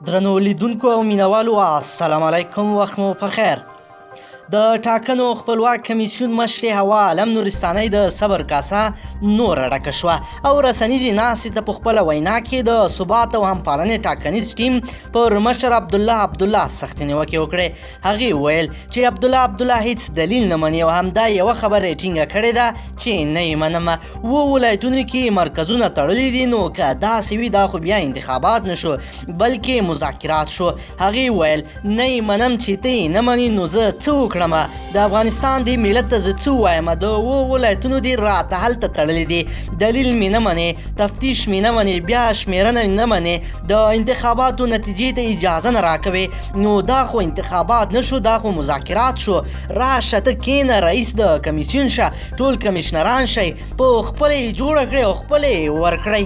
درنو لیدونکو او مینوالو السلام علیکم، وخت مو په خیر. د ټاکنو خپلواک کمیسیون مشرې حوا عالم نورستانۍ د صبر کاسه نوره ډکه شوه او رسنیزې ناستې ته په خپله وینا کې د ثبات او همپالنې ټاکنیز ټیم پر مشر عبدالله سختې نیوکې وکړې. هغې وویل چې عبدالله هیڅ دلیل نه مني او همدا یوه خبره یې ټینګه کړې ده چې نه یې منمه. ولایتونو کې مرکزونه تړلي دي، نو که داسې وي دا خو بیا انتخابات نه شو بلکې مذاکرات شو. هغې وویل نه یې منم چې ته یې نه منې، نو زه څه وکړم؟ د افغانستان د ملت ته زه څه ووایم؟ د ولایتونو دي راته هلته تړلي دي، دلیل مې نه منې، تفتیش مې نه منې، بیا شمیرنه مې نه منې، د انتخاباتو نتیجې ته اجازه نه راکوې، نو دا خو انتخابات نه شو، دا خو مذاکرات شو. راشه ته کښېنه، رئیس د کمیسیون شه، ټول کمیشنران شئ، په خپله یې جوړه کړئ او خپله یې ورکړئ.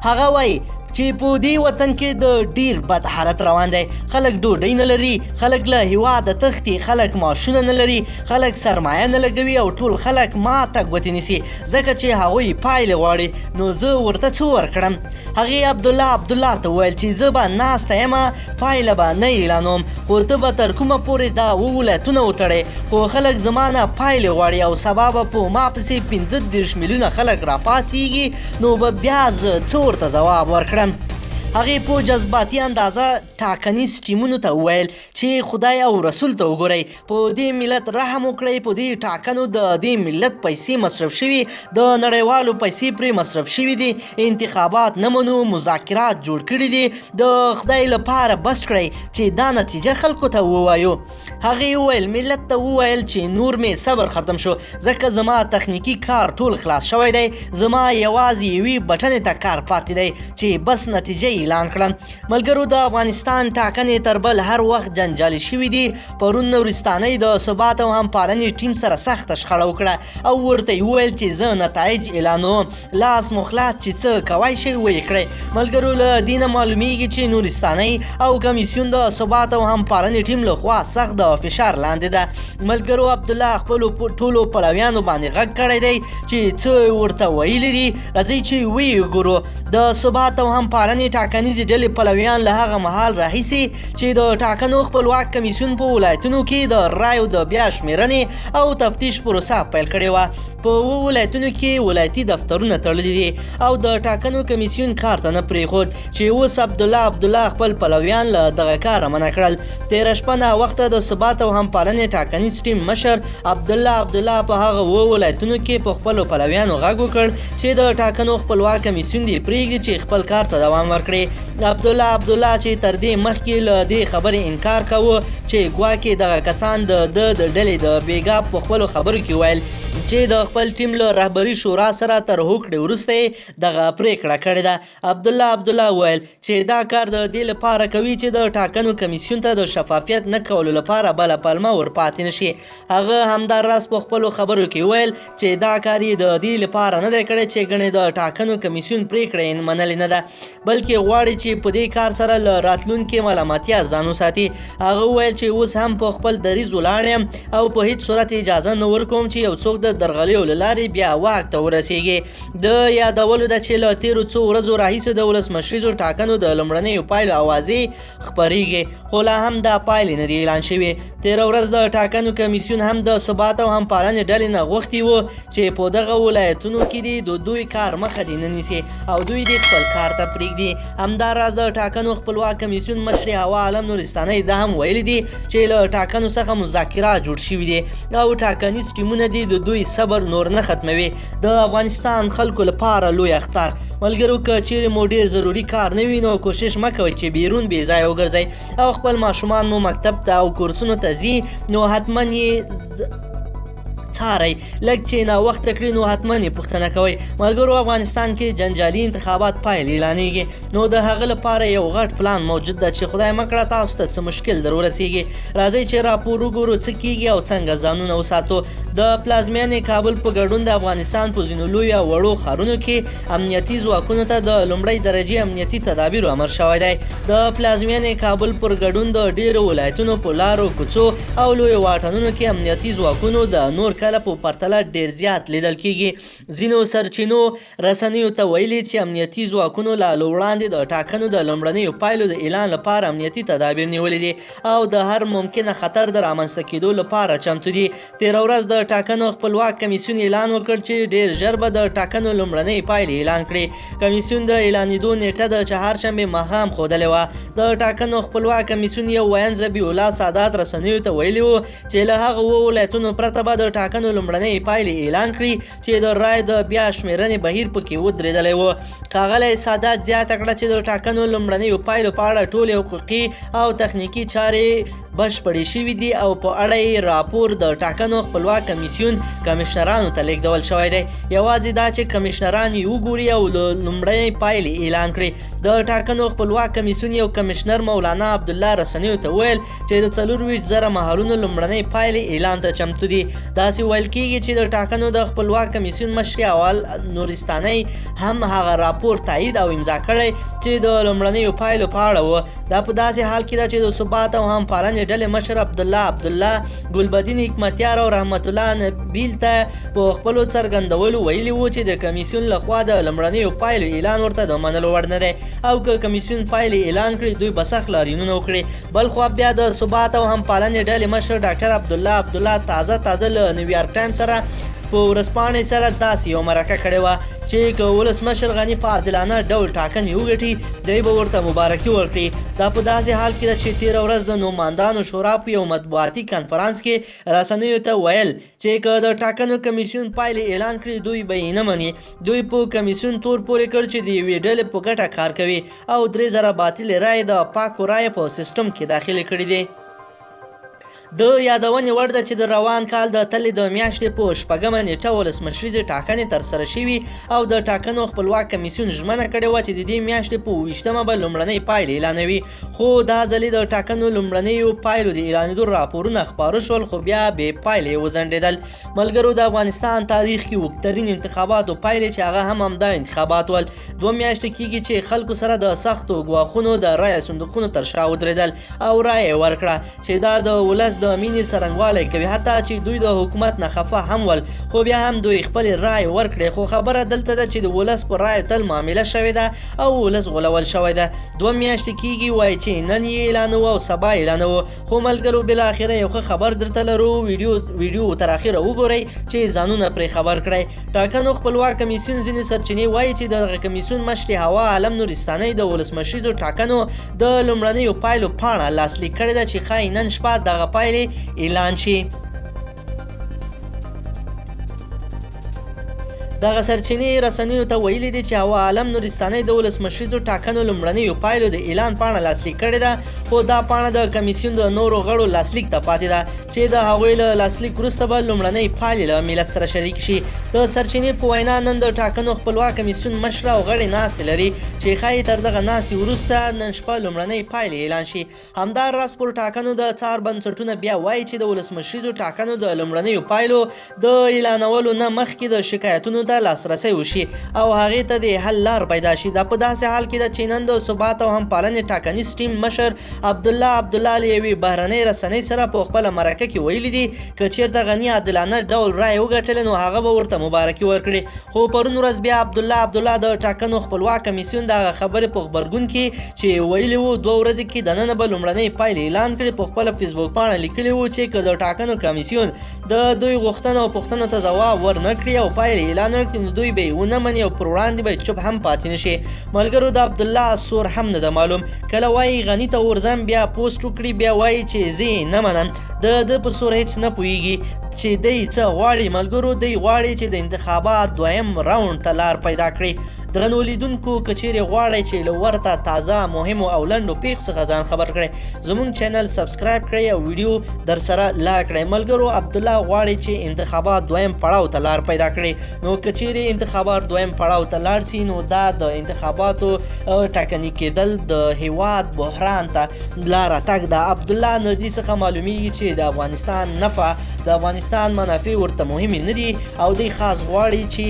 هغه وایي چې په دې وطن کې د ډیر بد حالت روان دی. خلک ډوډۍ نه لري، خلک له هیواده تښتي، خلک معاشونه نه لري، خلک سرمایه نه لګوي او ټول خلک ماته ګوتې نیسي ځکه چې هغوی پایلې غواړي. نو زه ورته څه ورکړم؟ هغې عبدالله ته وویل چې زه به ناسته یم، پایله به نه اعلانوم، خو ته به تر کومه پورې دا ولایتونه وتړې، خو خلک زما نه پایلې غواړي او سبا به په ما پسې 15 میلیونه خلک راپاڅېږي، نو به بیا زه څه ورته ځواب ورکړم؟ هغې په جذباتي اندازه ټاکنیز ټیمونو ته وویل چې خدای او رسول ته وګورئ، په دې ملت رحم وکړئ، په دې ټاکنو د دې ملت پیسې مصرف شوي، د نړیوالو پیسې پرې مصرف شوي دي، انتخابات نه منو، مذاکرات جوړ کړي دي، د خدای لپاره بس کړئ چې دا نتیجه خلکو ته ووایو. هغې وویل ملت ته وویل چې نور مې صبر ختم شو ځکه زما تخنیکي کار ټول خلاص شوی دی، زما یوازې یوې بټنې ته کار پاتې دی چې بس نتیجه اعلان کړم. ملګرو، د افغانستان ټاکنې تر بل هر وخت جنجالي شوي دي. پرون نورستانۍ د ثبات او همپالنې ټیم سره سخته شخړه وکړه او ورته یې وویل چې زه نتایج اعلانوم، لاس مو خلاص چې څه کوای شئ ویې کړئ. ملګرو، له دې نه معلومیږي چې نورستانۍ او کمیسیون د ثبات او همپالنې ټیم لخوا سخت د فشار لاندې ده. ملګرو، عبدالله خپلو ټولو پلویانو باندې غږ کړی دی چې څه ورته ویلي دي، راځئ چې ویې ګورو. د ثبات او همپالنې ټاکنیزې ډلې پلویان له هغه مهال راهیسې چې د ټاکنو خپلواک کمیسیون په ولایتونو کې د رایو د بیا شمیرنې او تفتیش پروسه پیل کړې وه. په ولایتونو کې ولایتي دفترونه تړلي دي او د ټاکنو کمیسیون کار ته نه پرېښود چې اوس عبدالله خپل پلویان له دغه کاره منع کړل. تېره شپه ناوخته د ثبات او همپالنې ټاکنیز ټیم مشر عبدالله په هغه ولایتونو کې په خپلو پلویانو غږ وکړ چې د ټاکنو خپلواک کمیسیون دې پرېږدي چې خپل کار ته دوام ورکړي. عبدالله چې تر دې مخکې له دې خبرې انکار کوه چې ګواکې دغه کسان د ډلې د بیګا په خپلو خبرو کې ویل چې د خپل ټیم له رهبري شورا سره تر هوکړې وروسته یې دغه پرېکړه کړې ده. عبدالله ویل چې دا کار د دې لپاره کوي چې د ټاکنو کمیسیون ته د شفافیت نه کولو لپاره بله پلمه ورپاتې نه شي. هغه همداراز په خپلو خبرو کې ویل چې دا کار یې د دې لپاره نه دی کړی چې ګڼې د ټاکنو کمیسیون پرېکړه یې منلې نه ده بلکې غواړي چې په دې کار سره له راتلونکي ملامتیا ځان وساتي. هغه وویل چې اوس هم په خپل دریځ ولاړ یم او په هیڅ صورت اجازه نه ورکوم چې یو څوک د درغلیو له لارې بیا واک ته ورسیږي. د یادولو ده چې له تېرو څو ورځو راهیسې د ولسمشریزو ټاکنو د لومړنیو پایلو اوازې خپریږي، خو لا هم دا پایلې نه دي اعلان شوي. تېره ورځ د ټاکنو کمیسیون هم د ثبات او همپالنې ډلې نه غوښتي وو چې په دغه ولایتونو کې د دوی کار مخه دې نه نیسي او دوی دې خپل کار ته پرېږدي. همداراز د ټاکنو خپلواک کمیسیون مشرې حوا عالم نورستانۍ دا هم ویلي دي چې له ټاکنو څخه مذاکرات جوړ شوي دي او ټاکنیز ټیمونه دي د دوی صبر نور نه ختموي. د افغانستان خلکو لپاره لوی اخطار. ملګرو، که چیرې مو ډېر ضروري کار نه وي نو کوشش مه کوئ چې بیرون بې ځایه وګرځئ او خپل ماشومان مو مکتب ته او کورسونو ته ځي نو حتما یې څارئ، لږ چې ناوخته کړي نو حتما یې پوښتنه کوئ. ملګرو، افغانستان کې جنجالي انتخابات پایل اعلانېږي، نو د هغه لپاره یو غټ پلان موجود ده چې خدای مه کړه تاسو ته څه مشکل در ورسیږي. راځئ چې راپور وګورو څه کیږي او څنګه ځانونه وساتو. د پلازمینې کابل په ګډون د افغانستان په ځینو لویو او وړو ښارونو کې امنیتي ځواکونو ته د لومړۍ درجې امنیتي تدابیرو امر شوی دی. د پلازمینې کابل پر ګډون د ډېرو ولایتونو په لارو کوڅو او لویو واټونو کې امنیتي ځواکونو د نور کال په پرتله ډیر زیات لیدل کیږي. ځینو سرچینو رسنیو ته ویلي چې امنیتي ځواکونو لا وړاندې د ټاکنو د لومړنیو پایلو د اعلان لپاره امنیتي تدابیر نیولي دي او د هر ممکنه خطر د رامنځته کېدو لپاره چمتو دي. تېره ورځ د ټاکنو خپلواک کمیسیون اعلان وکړ چې ډیر ژر به د ټاکنو لومړنۍ پایلې اعلان کړي. کمیسیون د اعلانېدو نیټه د چهارشنبې ماښام ښودلې وه. د ټاکنو خپلواک کمیسیون یو ویاند ذبیح الله سادات رسنیو ته ویلي وو چې له هغه اووه ولایتونو پرته به د ټاکنو لومړنۍ پایلې اعلان کړي چې د رایې د بیا شمېرنې بهیر پکې ودرېدلی و. ښاغلی سادات زیاته کړه چې د ټاکنو لومړنیو پایلو په اړه ټولې حقوقي او تخنیکي چارې بشپړې شوي دي او په اړه یې راپور د ټاکنو خپلواک کمیسیون کمشنرانو ته لیږدول شوی دی. یوازې دا چې کمشنران یې وګوري او لومړنۍ پایلې اعلان کړي. د ټاکنو خپلواک کمیسیون یو کمشنر مولانا عبدالله رسنیو ته ویل چې د 24,000 محلونو لومړنۍ پایلې اعلان ته چمتو دي. داسې ویل کېږي چې د ټاکنو د خپلواک کمیسیون مشر اول نورستاني هم هغه راپور تایید او امضا کړی چې د لومړنیو پایلو په اړه و. دا په داسې حال کې ده چې د ثبات او همپالنې ډلې مشر عبدالله ګلبدین حکمتیار او رحمت الله نبیل ته په خپلو څرګندولو ویلي وو چې د کمیسیون لخوا د لومړنیو پایلو اعلان ورته د منلو وړ نه دی او که کمیسیون پایلې اعلان کړي دوی به سخت لاریونونه وکړي. بل خوا بیا د ثبات او همپالنې ډلې مشر ډاکټر عبدالله تازه له نیویارک ټایم سره په ورځپاڼې سره داسې یو مرکه کړې وه چې که ولسمشر غني په عادلانه ډول ټاکنې وګټي دی به ورته مبارکي ورکړي. دا په داسې حال کې ده چې تېره ورځ د نوماندانو شورا په یو مطبوعاتي کنفرانس کې رسنیو ته ویل چې که د ټاکنو کمیسیون پایلې اعلان کړي دوی به یې نه مني. دوی په کمیسیون تور پورې کړ چې د یوې ډلې په ګټه کار کوي او 3,000 باطلې رایې د پاکو رایې په سیستم کې داخلې کړي دي. د یادونې وړ ده چې د روان کال د تلې د میاشتې په 6مه نیټه ولسمشریزې ټاکنې ترسره شوي او د ټاکنو خپلواک کمیسیون ژمنه کړې وه چې د دې میاشتې په 20مه به لومړنۍ پایلې اعلانوي. خو دا ځلې د ټاکنو لومړنیو پایلو د اعلانېدو راپورونه خپاره شول خو بیا بې پایلې وځنډېدل. ملګرو د افغانستان تاریخ کې اوږدترین انتخاباتو پایلې چې هغه هم همدا انتخابات ول. 2 میاشتې کېږي چې خلکو سره د سختو ګواښونو د رایې صندوقونو تر شا ودرېدل او رایې ورکړه چې دا د ولس د مینې څرنګوالی کوي. حتی چې دوی د حکومت نه خفه هم ول خو بیا هم دوی خپلې رایې ورکړې. خو خبره دلته ده چې د ولس په رایو تل معامله شوې ده او ولس غولول شوی ده. 2 میاشتې کېږي وایي چې نن یې اعلانوه او سبا اعلانوه. خو ملګرو بالاخره یو ښه خبر درته لرو. ویډیو تر اخره وګورئ چې ځانونه پرې خبر کړئ. ټاکنو خپلواک کمیسیون ځینې سرچینې وایي چې دغه کمیسیون مشر هوا عالم نورستاني د ولسمشریزو ټاکنو د لومړنیو پایلو پاڼه لاسلیک کړې ده چې ښایي نن شپه دغه پایلې اعلان شي. دغه سرچینې رسنیو ته ویلي دي چې هوا عالم نورستاني د ولسمشریزو ټاکنو لومړنیو پایلو د اعلان پاڼه لاسلیک کړې ده خو دا پاڼه د کمیسیون د نورو غړو لاسلیک ته پاتې ده چې د هغوی له لاسلیک وروسته به لومړنۍ پایلې له ملت سره شریک شي. د سرچینې په وینا نن د ټاکنو خپلواک کمیسیون مشر او غړي ناستې لري چې ښایي تر دغه ناستې وروسته نن شپه لومړنۍ پایلې اعلان شي. همداراز پر ټاکنو د څار بنسټونه بیا وایي چې د ولسمشریزو ټاکنو د لومړنیو پایلو د اعلانولو نه مخکې د شکایتونو ته لاسرسی وشي او هغې ته د حل لار پیدا شي. دا په داسې حال کې ده چې نن د ثبات او همپالنې ټاکنیز ټیم مشر عبدالله له یوې بهرنۍ رسنۍ سره په خپله مرکه کې ویلي دي که چېرته غني عادلانه ډول رایې وګټلې نو هغه به ورته مبارکي ورکړي. خو پرون ورځ بیا عبدالله د ټاکنو خپلواک کمیسیون دغه خبرې په غبرګون کې چې ویلي وو 2 ورځې کې دننه به لومړنۍ پایلې اعلان کړي. په خپله فیسبوک پاڼه لیکلي وو چې که د ټاکنو کمیسیون د دوی غوښتنه او پوښتنو ته ځواب ورنه کړي او پایلې اعلان ورکړي نو دوی به یې ونه مني او پر وړاندې به چوپ هم پاتې نه شي. ملګرو د عبدالله سور هم نه ده معلوم. کله وایي غني ته ورځم بیا پوسټ وکړي بیا وایي چې زه یې نه منم. د په سور هېڅ نه پوهېږي چې دی څه غواړي. ملګرو دی غواړي چې د انتخابات 2م راوند ته لار پیدا کړي. درنو لیدونکو که چیرې غواړئ چې له ورته تازه مهمو او لنډو پیښو څخه ځان خبر کړئ زموږ چینل سبسکرایب کړئ او ویډیو در سره لاک کړئ. ملګرو عبدالله غواړي چې انتخابات 2م پړاو ته لار پیدا کړي. نو که چیرې انتخابات 2م پړاو ته لاړ شي نو دا د انتخاباتو ټاکنې کېدل د هیواد بحران ته لاره تګ ده. عبدالله نه دې څخه معلومیږي چې د افغانستان نفع د افغانستان منافع ورته مهمې نه دي او دی خاص غواړي چې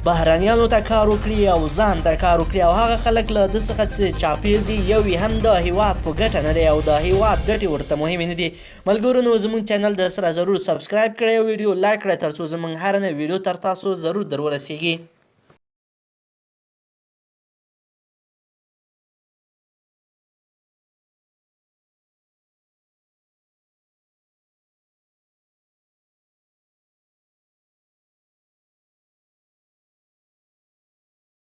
بهرانیانو ته کار وکړي او ځان ته کار وکړي او هغه خلک له ده څخه چې چاپېر دي یو یې هم د هیواد په ګټه نه دی او د هیواد ګټې ورته مهمې نه دي. ملګرو نو زموږ چینل در سره ضرور سبسکرایب کړئ او ویډیو لایک کړئ تر څو زموږ هر نوې ویډیو تر تاسو ضرور در ورسیږي.